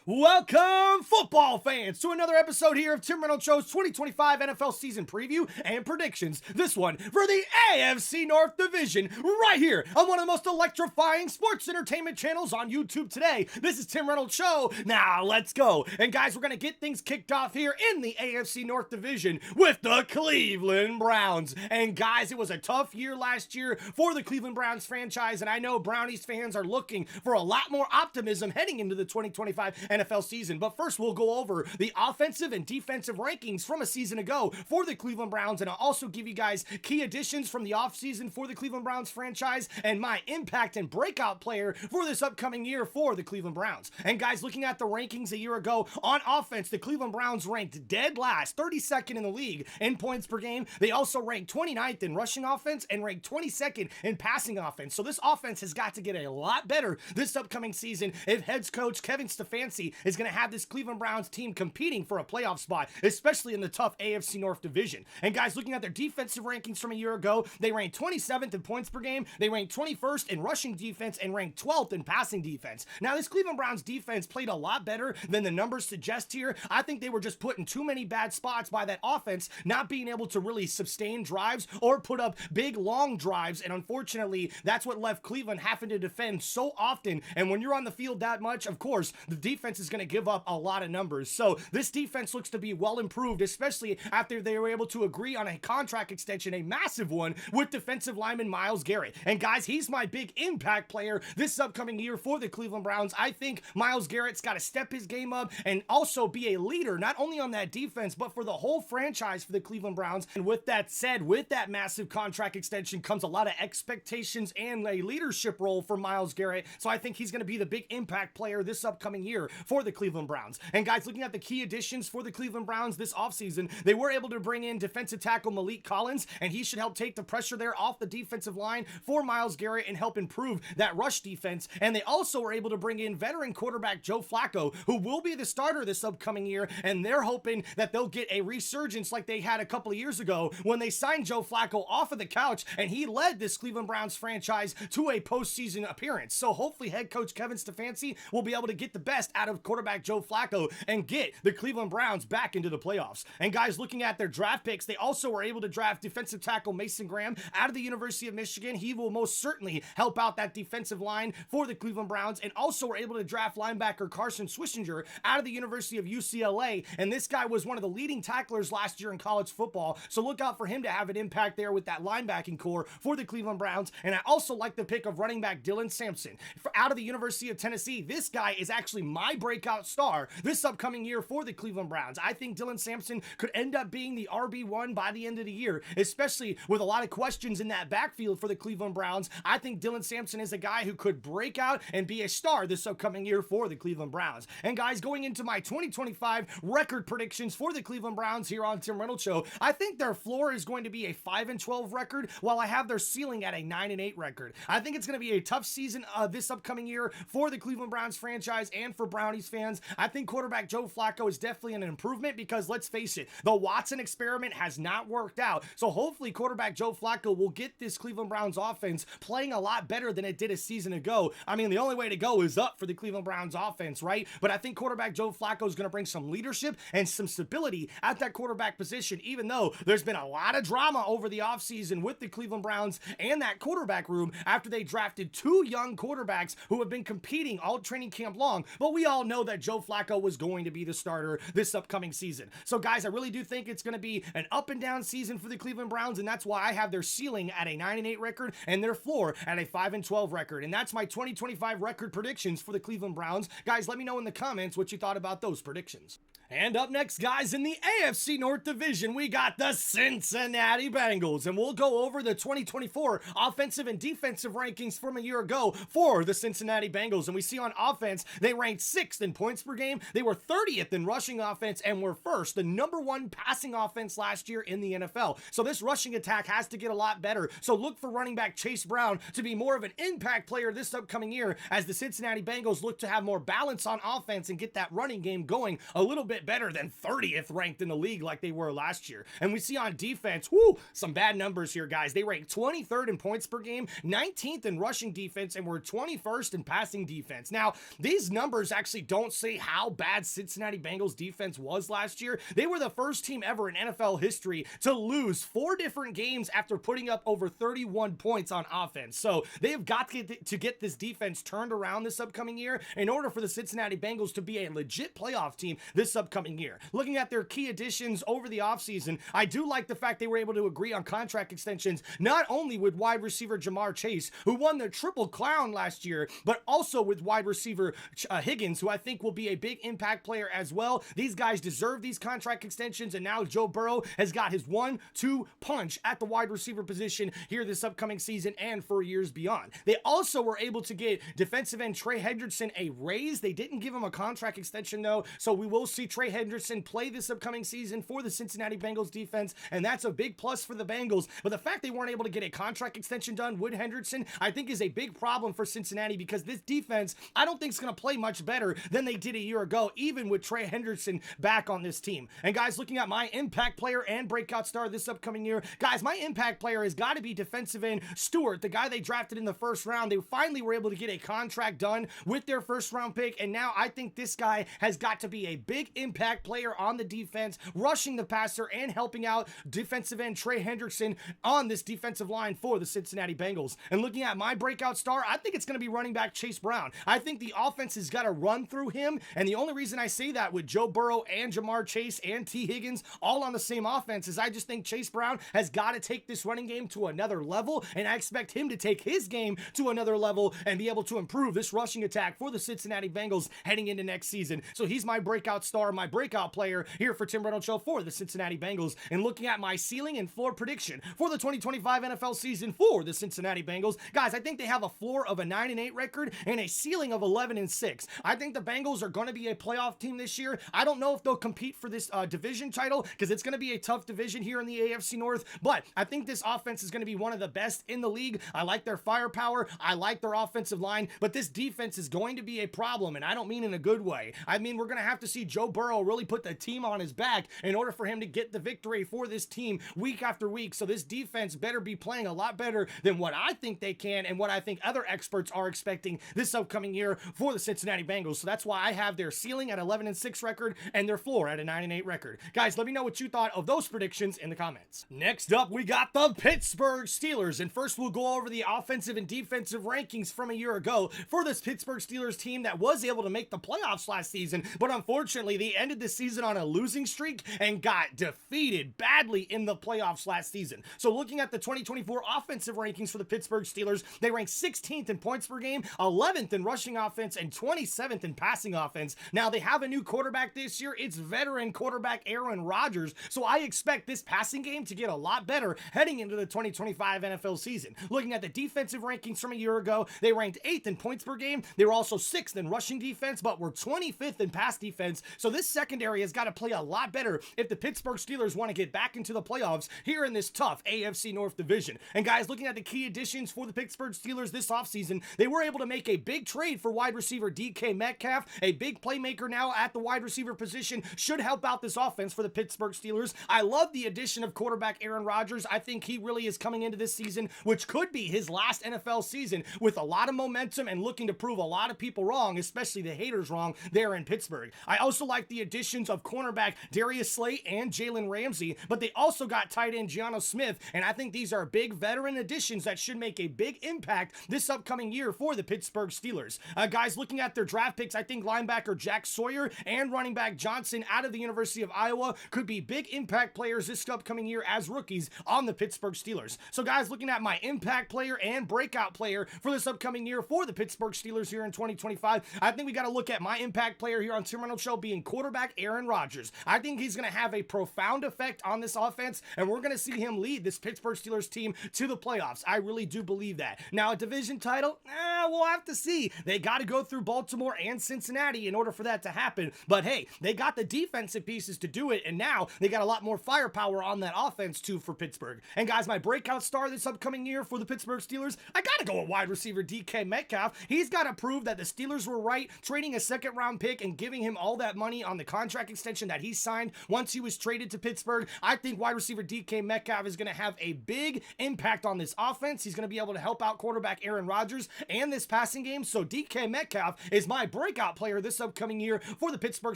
Welcome, football fans, to another episode here of Tim Reynolds Show's 2025 NFL season preview and predictions. This one for the AFC North Division, right here on one of the most electrifying sports entertainment channels on YouTube today. This is Tim Reynolds Show. Now, let's go. And guys, we're going to get things kicked off here in the AFC North Division with the Cleveland Browns. And guys, it was a tough year last year for the Cleveland Browns franchise, and I know Brownies fans are looking for a lot more optimism heading into the 2025 NFL season. But first, we'll go over the offensive and defensive rankings from a season ago for the Cleveland Browns, and I'll also give you guys key additions from the offseason for the Cleveland Browns franchise and my impact and breakout player for this upcoming year for the Cleveland Browns. And guys, looking at the rankings a year ago on offense, the Cleveland Browns ranked dead last, 32nd in the league in points per game. They also ranked 29th in rushing offense and ranked 22nd in passing offense. So this offense has got to get a lot better this upcoming season if head coach Kevin Stefanski is going to have this Cleveland Browns team competing for a playoff spot, especially in the tough AFC North Division. And guys, looking at their defensive rankings from a year ago, they ranked 27th in points per game, they ranked 21st in rushing defense, and ranked 12th in passing defense. Now, this Cleveland Browns defense played a lot better than the numbers suggest here. I think they were just put in too many bad spots by that offense, not being able to really sustain drives or put up big, long drives, and unfortunately, that's what left Cleveland having to defend so often. And when you're on the field that much, of course, the defense is going to give up a lot of numbers. So this defense looks to be well improved, especially after they were able to agree on a contract extension, a massive one, with defensive lineman Myles Garrett. And guys, he's my big impact player this upcoming year for the Cleveland Browns. I think Myles Garrett's got to step his game up and also be a leader, not only on that defense, but for the whole franchise for the Cleveland Browns. And with that said, with that massive contract extension comes a lot of expectations and a leadership role for Myles Garrett. So I think he's going to be the big impact player this upcoming year for the Cleveland Browns. And guys, looking at the key additions for the Cleveland Browns this offseason, they were able to bring in defensive tackle Malik Collins, and he should help take the pressure there off the defensive line for Myles Garrett and help improve that rush defense. And they also were able to bring in veteran quarterback Joe Flacco, who will be the starter this upcoming year, and they're hoping that they'll get a resurgence like they had a couple of years ago when they signed Joe Flacco off of the couch, and he led this Cleveland Browns franchise to a postseason appearance. So hopefully head coach Kevin Stefanski will be able to get the best out of quarterback Joe Flacco and get the Cleveland Browns back into the playoffs. And guys, looking at their draft picks, they also were able to draft defensive tackle Mason Graham out of the University of Michigan. He will most certainly help out that defensive line for the Cleveland Browns, and also were able to draft linebacker Carson Swishinger out of the University of UCLA. And this guy was one of the leading tacklers last year in college football, so look out for him to have an impact there with that linebacking core for the Cleveland Browns. And I also like the pick of running back Dylan Sampson out of the University of Tennessee. This guy is actually my breakout star this upcoming year for the Cleveland Browns. I think Dylan Sampson could end up being the RB1 by the end of the year, especially with a lot of questions in that backfield for the Cleveland Browns. I think Dylan Sampson is a guy who could break out and be a star this upcoming year for the Cleveland Browns. And guys, going into my 2025 record predictions for the Cleveland Browns here on Tim Reynolds Show, I think their floor is going to be a 5-12 record, while I have their ceiling at a 9-8 record. I think it's going to be a tough season this upcoming year for the Cleveland Browns franchise and for Brownies fans. I think quarterback Joe Flacco is definitely an improvement because, let's face it, the Watson experiment has not worked out. So hopefully quarterback Joe Flacco will get this Cleveland Browns offense playing a lot better than it did a season ago. I mean, the only way to go is up for the Cleveland Browns offense, right? But I think quarterback Joe Flacco is going to bring some leadership and some stability at that quarterback position, even though there's been a lot of drama over the offseason with the Cleveland Browns and that quarterback room after they drafted two young quarterbacks who have been competing all training camp long. But we all know that Joe Flacco was going to be the starter this upcoming season. So guys, I really do think it's going to be an up and down season for the Cleveland Browns, and that's why I have their ceiling at a 9-8 record and their floor at a 5-12 record. And that's my 2025 record predictions for the Cleveland Browns. Guys, let me know in the comments what you thought about those predictions. And up next, guys, in the AFC North Division, we got the Cincinnati Bengals, and we'll go over the 2024 offensive and defensive rankings from a year ago for the Cincinnati Bengals. And we see on offense, they ranked 6th in points per game, they were 30th in rushing offense, and were first, the #1 passing offense last year in the NFL. So this rushing attack has to get a lot better. So look for running back Chase Brown to be more of an impact player this upcoming year as the Cincinnati Bengals look to have more balance on offense and get that running game going a little bit bit better than 30th ranked in the league like they were last year. And we see on defense, some bad numbers here, guys. They rank 23rd in points per game, 19th in rushing defense, and we're 21st in passing defense. Now, these numbers actually don't say how bad Cincinnati Bengals defense was last year. They were the first team ever in NFL history to lose 4 different games after putting up over 31 points on offense. So they've got to get this defense turned around this upcoming year in order for the Cincinnati Bengals to be a legit playoff team this upcoming year. Looking at their key additions over the offseason, I do like the fact they were able to agree on contract extensions, not only with wide receiver Jamar Chase, who won the Triple Crown last year, but also with wide receiver Higgins, who I think will be a big impact player as well. These guys deserve these contract extensions, and now Joe Burrow has got his 1-2 punch at the wide receiver position here this upcoming season and for years beyond. They also were able to get defensive end Trey Hendrickson a raise. They didn't give him a contract extension though, so we will see Trey Hendrickson play this upcoming season for the Cincinnati Bengals defense, and that's a big plus for the Bengals. But the fact they weren't able to get a contract extension done with Hendrickson, I think is a big problem for Cincinnati, because this defense, I don't think is going to play much better than they did a year ago, even with Trey Hendrickson back on this team. And guys, looking at my impact player and breakout star this upcoming year, guys, my impact player has got to be defensive end Stewart, the guy they drafted in the first round. They finally were able to get a contract done with their first round pick, and now I think this guy has got to be a big impact player on the defense, rushing the passer and helping out defensive end Trey Hendrickson on this defensive line for the Cincinnati Bengals. And looking at my breakout star, I think it's going to be running back Chase Brown. I think the offense has got to run through him, and the only reason I say that with Joe Burrow and Jamar Chase and T. Higgins all on the same offense is I just think Chase Brown has got to take this running game to another level, and I expect him to take his game to another level and be able to improve this rushing attack for the Cincinnati Bengals heading into next season. So he's my breakout star, my breakout player here for Tim Reynolds Show for the Cincinnati Bengals. And looking at my ceiling and floor prediction for the 2025 NFL season for the Cincinnati Bengals, guys, I think they have a floor of a 9-8 record and a ceiling of 11-6. I think the Bengals are going to be a playoff team this year. I don't know if they'll compete for this division title, because it's going to be a tough division here in the AFC North, but I think this offense is going to be one of the best in the league. I like their firepower. I like their offensive line, but this defense is going to be a problem, and I don't mean in a good way. I mean, we're going to have to see Joe Burrow really put the team on his back in order for him to get the victory for this team week after week. So this defense better be playing a lot better than what I think they can and what I think other experts are expecting this upcoming year for the Cincinnati Bengals. So that's why I have their ceiling at 11-6 record and their floor at a 9-8 record. Guys, let me know what you thought of those predictions in the comments. Next up, we got the Pittsburgh Steelers. And first, we'll go over the offensive and defensive rankings from a year ago for this Pittsburgh Steelers team that was able to make the playoffs last season, but unfortunately, they ended the season on a losing streak and got defeated badly in the playoffs last season. So looking at the 2024 offensive rankings for the Pittsburgh Steelers, they rank 16th in points per game, 11th in rushing offense, and 27th in passing offense. Now, they have a new quarterback this year. It's veteran quarterback Aaron Rodgers, so I expect this passing game to get a lot better heading into the 2025 NFL season. Looking at the defensive rankings from a year ago, they ranked 8th in points per game. They were also 6th in rushing defense, but were 25th in pass defense. So this secondary has got to play a lot better if the Pittsburgh Steelers want to get back into the playoffs here in this tough AFC North Division. And guys, looking at the key additions for the Pittsburgh Steelers this offseason, they were able to make a big trade for wide receiver DK Metcalf, a big playmaker now at the wide receiver position, should help out this offense for the Pittsburgh Steelers. I love the addition of quarterback Aaron Rodgers. I think he really is coming into this season, which could be his last NFL season, with a lot of momentum and looking to prove a lot of people wrong, especially the haters wrong there in Pittsburgh. I also like the additions of cornerback Darius Slay and Jalen Ramsey, but they also got tight end Gianno Smith, and I think these are big veteran additions that should make a big impact this upcoming year for the Pittsburgh Steelers. Guys, looking at their draft picks, I think linebacker Jack Sawyer and running back Johnson out of the University of Iowa could be big impact players this upcoming year as rookies on the Pittsburgh Steelers. So guys, looking at my impact player and breakout player for this upcoming year for the Pittsburgh Steelers here in 2025, I think we got to look at my impact player here on Tim Reynolds Show being quarterback Aaron Rodgers. I think he's going to have a profound effect on this offense, and we're going to see him lead this Pittsburgh Steelers team to the playoffs. I really do believe that. Now, a division title, we'll have to see. They got to go through Baltimore and Cincinnati in order for that to happen. But hey, they got the defensive pieces to do it, and now they got a lot more firepower on that offense too for Pittsburgh. And guys, my breakout star this upcoming year for the Pittsburgh Steelers, I got to go with wide receiver DK Metcalf. He's got to prove that the Steelers were right, trading a second-round pick and giving him all that money on the contract extension that he signed once he was traded to Pittsburgh. I think wide receiver DK Metcalf is going to have a big impact on this offense. He's going to be able to help out quarterback Aaron Rodgers and this passing game. So DK Metcalf is my breakout player this upcoming year for the Pittsburgh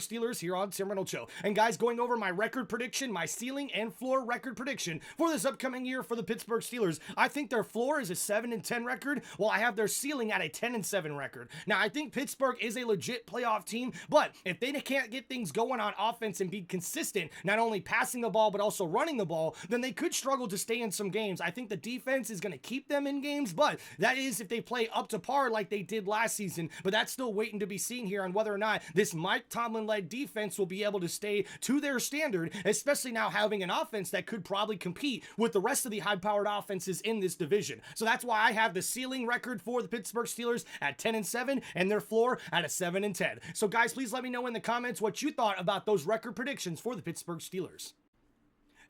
Steelers here on Tim Reynolds Show. And guys, going over my record prediction, my ceiling and floor record prediction for this upcoming year for the Pittsburgh Steelers, I think their floor is a 7-10 record, while I have their ceiling at a 10-7 record. Now, I think Pittsburgh is a legit playoff team, but if they can't get things going on offense and be consistent, not only passing the ball, but also running the ball, then they could struggle to stay in some games. I think the defense is going to keep them in games, but that is if they play up to par like they did last season. But that's still waiting to be seen here on whether or not this Mike Tomlin-led defense will be able to stay to their standard, especially now having an offense that could probably compete with the rest of the high-powered offenses in this division. So that's why I have the ceiling record for the Pittsburgh Steelers at 10-7 and their floor at a 7-10. So guys, please let me know in the comments what you thought about those record predictions for the Pittsburgh Steelers.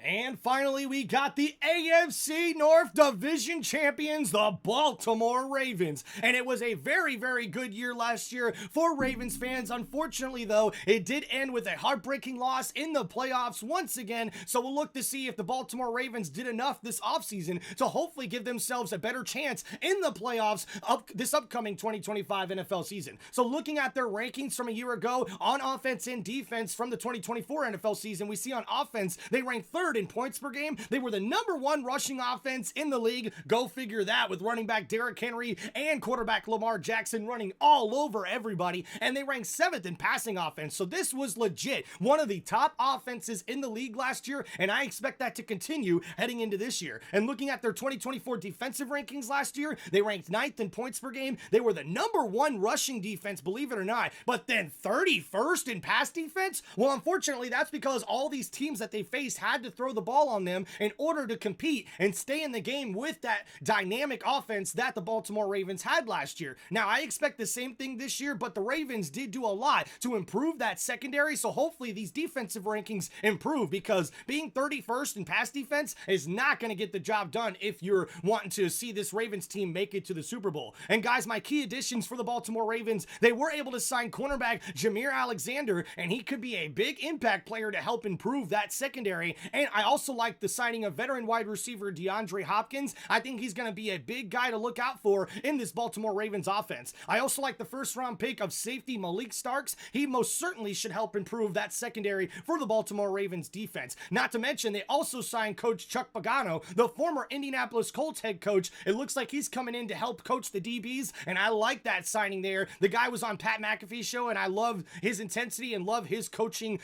And finally, we got the AFC North Division champions, the Baltimore Ravens. And it was a very, very good year last year for Ravens fans. Unfortunately, though, it did end with a heartbreaking loss in the playoffs once again. So we'll look to see if the Baltimore Ravens did enough this offseason to hopefully give themselves a better chance in the playoffs this upcoming 2025 NFL season. So looking at their rankings from a year ago on offense and defense from the 2024 NFL season, we see on offense, they ranked third in points per game. They were the #1 rushing offense in the league. Go figure that, with running back Derrick Henry and quarterback Lamar Jackson running all over everybody. And they ranked 7th in passing offense. So this was legit one of the top offenses in the league last year, and I expect that to continue heading into this year. And looking at their 2024 defensive rankings last year, they ranked 9th in points per game. They were the #1 rushing defense, believe it or not, but then 31st in pass defense. Well, unfortunately, that's because all these teams that they faced had to throw the ball on them in order to compete and stay in the game with that dynamic offense that the Baltimore Ravens had last year. Now, I expect the same thing this year, but the Ravens did do a lot to improve that secondary, so hopefully these defensive rankings improve, because being 31st in pass defense is not going to get the job done if you're wanting to see this Ravens team make it to the Super Bowl. And guys, my key additions for the Baltimore Ravens, they were able to sign cornerback Jameer Alexander, and he could be a big impact player to help improve that secondary. And I also like the signing of veteran wide receiver DeAndre Hopkins. I think he's going to be a big guy to look out for in this Baltimore Ravens offense. I also like the first-round pick of safety Malik Starks. He most certainly should help improve that secondary for the Baltimore Ravens defense. Not to mention, they also signed coach Chuck Pagano, the former Indianapolis Colts head coach. It looks like he's coming in to help coach the DBs, and I like that signing there. The guy was on Pat McAfee's show, and I love his intensity and love his coaching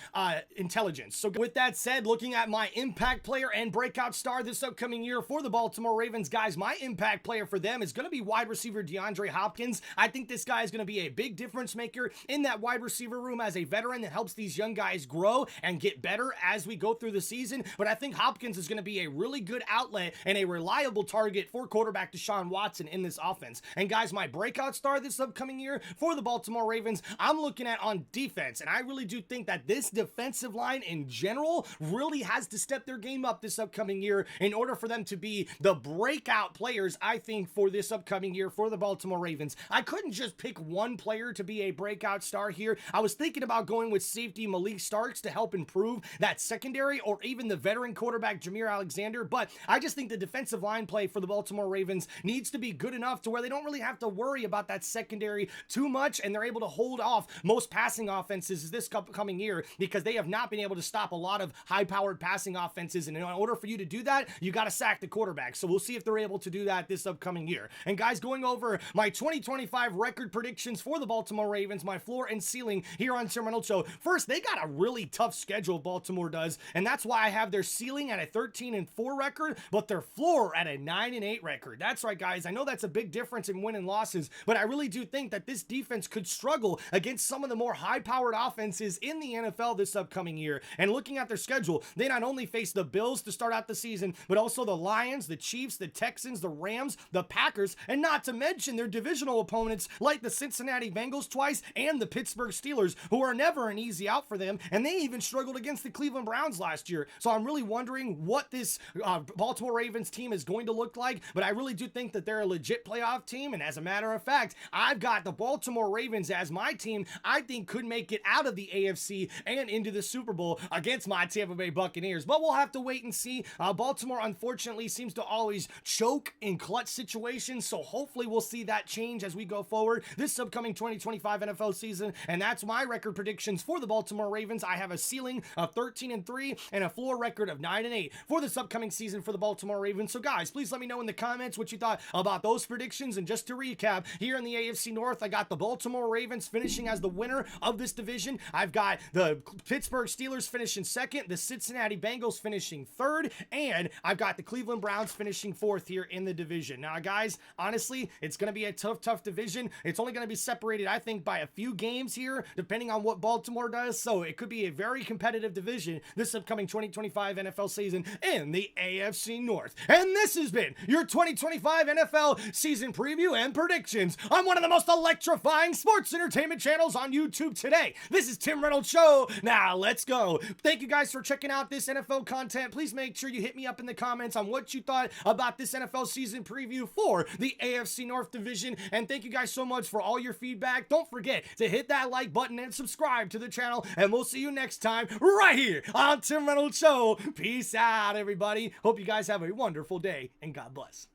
intelligence. So with that said, looking at my impact player and breakout star this upcoming year for the Baltimore Ravens, guys, my impact player for them is going to be wide receiver DeAndre Hopkins. I think this guy is going to be a big difference maker in that wide receiver room as a veteran that helps these young guys grow and get better as we go through the season. But I think Hopkins is going to be a really good outlet and a reliable target for quarterback Deshaun Watson in this offense. And guys, my breakout star this upcoming year for the Baltimore Ravens, I'm looking at on defense. And I really do think that this defensive line in general really has to step their game up this upcoming year in order for them to be the breakout players, I think, for this upcoming year for the Baltimore Ravens. I couldn't just pick one player to be a breakout star here. I was thinking about going with safety Malik Starks to help improve that secondary, or even the veteran quarterback Jameer Alexander, but I just think the defensive line play for the Baltimore Ravens needs to be good enough to where they don't really have to worry about that secondary too much, and they're able to hold off most passing offenses this upcoming year, because they have not been able to stop a lot of high-powered passing offenses, and in order for you to do that, you got to sack the quarterback. So we'll see if they're able to do that this upcoming year. And guys, going over my 2025 record predictions for the Baltimore Ravens, my floor and ceiling here on Tim Reynolds Show. First, they got a really tough schedule, Baltimore does, and that's why I have their ceiling at a 13-4 record, but their floor at a 9-8 record. That's right, guys. I know that's a big difference in win and losses, but I really do think that this defense could struggle against some of the more high-powered offenses in the NFL this upcoming year. And looking at their schedule, they not only only face the Bills to start out the season, but also the Lions, the Chiefs, the Texans, the Rams, the Packers, and not to mention their divisional opponents like the Cincinnati Bengals twice and the Pittsburgh Steelers, who are never an easy out for them, and they even struggled against the Cleveland Browns last year. So I'm really wondering what this Baltimore Ravens team is going to look like, but I really do think that they're a legit playoff team, and as a matter of fact, I've got the Baltimore Ravens as my team I think could make it out of the AFC and into the Super Bowl against my Tampa Bay Buccaneers, but we'll have to wait and see. Baltimore, unfortunately, seems to always choke in clutch situations, so hopefully we'll see that change as we go forward this upcoming 2025 NFL season, and that's my record predictions for the Baltimore Ravens. I have a ceiling of 13-3 and a floor record of 9-8 for this upcoming season for the Baltimore Ravens. So guys, please let me know in the comments what you thought about those predictions, and just to recap, here in the AFC North, I got the Baltimore Ravens finishing as the winner of this division. I've got the Pittsburgh Steelers finishing second, the Cincinnati Bengals finishing third, and I've got the Cleveland Browns finishing fourth here in the division. Now, guys, honestly, it's going to be a tough division. It's only going to be separated, I think, by a few games here, depending on what Baltimore does, so it could be a very competitive division this upcoming 2025 NFL season in the AFC North. And this has been your 2025 NFL season preview and predictions on one of the most electrifying sports entertainment channels on YouTube today. This is Tim Reynolds Show. Now let's go. Thank you guys for checking out this NFL content. Please make sure you hit me up in the comments on what you thought about this NFL season preview for the AFC North Division. And thank you guys so much for all your feedback. Don't forget to hit that like button and subscribe to the channel. And we'll see you next time right here on Tim Reynolds Show. Peace out, everybody. Hope you guys have a wonderful day and God bless.